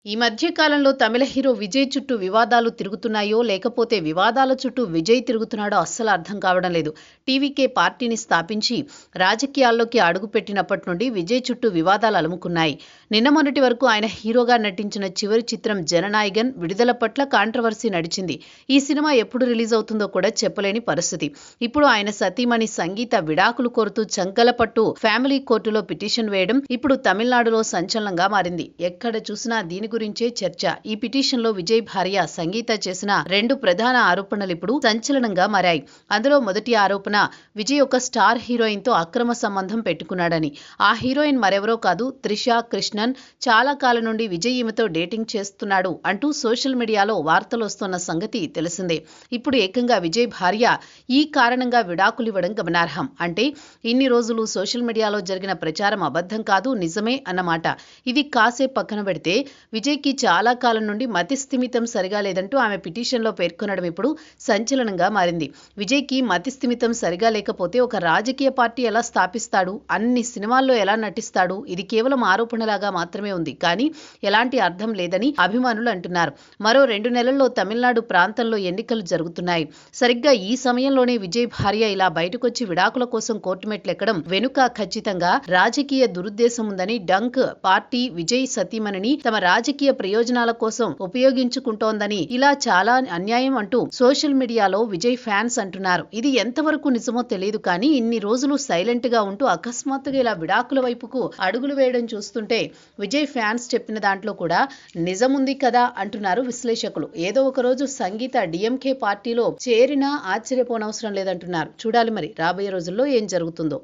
ఈ మధ్య కాలంలో తమిళ హీరో విజయ్ చుట్టూ వివాదాలు తిరుగుతున్నాయో లేకపోతే వివాదాల చుట్టూ విజయ్ తిరుగుతున్నాడో అస్సలు అర్థం కావడం లేదు. టీవీకే పార్టీని స్థాపించి రాజకీయాల్లోకి అడుగుపెట్టినప్పటి నుండి విజయ్ చుట్టూ వివాదాలు అలుముకున్నాయి. నిన్న మొన్నటి వరకు ఆయన హీరోగా నటించిన చివరి చిత్రం జననాయగన్ విడుదల పట్ల కాంట్రవర్సీ నడిచింది. ఈ సినిమా ఎప్పుడు రిలీజ్ అవుతుందో కూడా చెప్పలేని పరిస్థితి. ఇప్పుడు ఆయన సతీమణి సంగీత విడాకులు కోరుతూ చంకలపట్టు ఫ్యామిలీ కోర్టులో పిటిషన్ వేయడం ఇప్పుడు తమిళనాడులో సంచలనంగా మారింది. ఎక్కడ చూసినా దీని గురించే చర్చ. ఈ పిటిషన్ లో విజయ్ భార్య సంగీత చేసిన 2 ప్రధాన ఆరోపణలు ఇప్పుడు సంచలనంగా మారాయి. అందులో మొదటి ఆరోపణ విజయ్ ఒక స్టార్ హీరోయిన్ తో అక్రమ సంబంధం పెట్టుకున్నాడని. ఆ హీరోయిన్ మరెవరో కాదు, త్రిష కృష్ణన్. చాలా కాలం నుండి విజయ్ ఈమెతో డేటింగ్ చేస్తున్నాడు అంటూ సోషల్ మీడియాలో వార్తలు వస్తున్న సంగతి తెలిసిందే. ఇప్పుడు ఏకంగా విజయ్ భార్య ఈ కారణంగా విడాకులివ్వడం గమనార్హం. అంటే ఇన్ని రోజులు సోషల్ మీడియాలో జరిగిన ప్రచారం అబద్ధం కాదు, నిజమే అన్నమాట. ఇది కాసేపు పక్కన పెడితే విజయ్కి చాలా కాలం నుండి మతి స్థిమితం సరిగా లేదంటూ ఆమె పిటిషన్లో పేర్కొనడం ఇప్పుడు సంచలనంగా మారింది. విజయ్కి మతి స్థిమితం సరిగా లేకపోతే ఒక రాజకీయ పార్టీ ఎలా స్థాపిస్తాడు, అన్ని సినిమాల్లో ఎలా నటిస్తాడు, ఇది కేవలం ఆరోపణలాగా మాత్రమే ఉంది, కానీ ఎలాంటి అర్థం లేదని అభిమానులు అంటున్నారు. మరో 2 నెలల్లో తమిళనాడు ప్రాంతంలో ఎన్నికలు జరుగుతున్నాయి. సరిగ్గా ఈ సమయంలోనే విజయ్ భార్య ఇలా బయటకొచ్చి విడాకుల కోసం కోర్టు మెట్లెక్కడం వెనుక ఖచ్చితంగా రాజకీయ దురుద్దేశం ఉందని డంక్ పార్టీ విజయ్ సతీమణిని తమ రాజకీయ ప్రయోజనాల కోసం ఉపయోగించుకుంటోందని, ఇలా చాలా అన్యాయం అంటూ సోషల్ మీడియాలో విజయ్ ఫ్యాన్స్ అంటున్నారు. ఇది ఎంతవరకు నిజమో తెలియదు, కానీ ఇన్ని రోజులు సైలెంట్ గా ఉంటూ అకస్మాత్తుగా ఇలా విడాకుల వైపుకు అడుగులు వేయడం చూస్తుంటే విజయ్ ఫ్యాన్స్ చెప్పిన దాంట్లో కూడా నిజముంది కదా అంటున్నారు విశ్లేషకులు. ఏదో ఒక రోజు సంగీత డిఎంకే పార్టీలో చేరినా ఆశ్చర్యపోనవసరం లేదంటున్నారు. చూడాలి మరి రాబోయే రోజుల్లో ఏం జరుగుతుందో.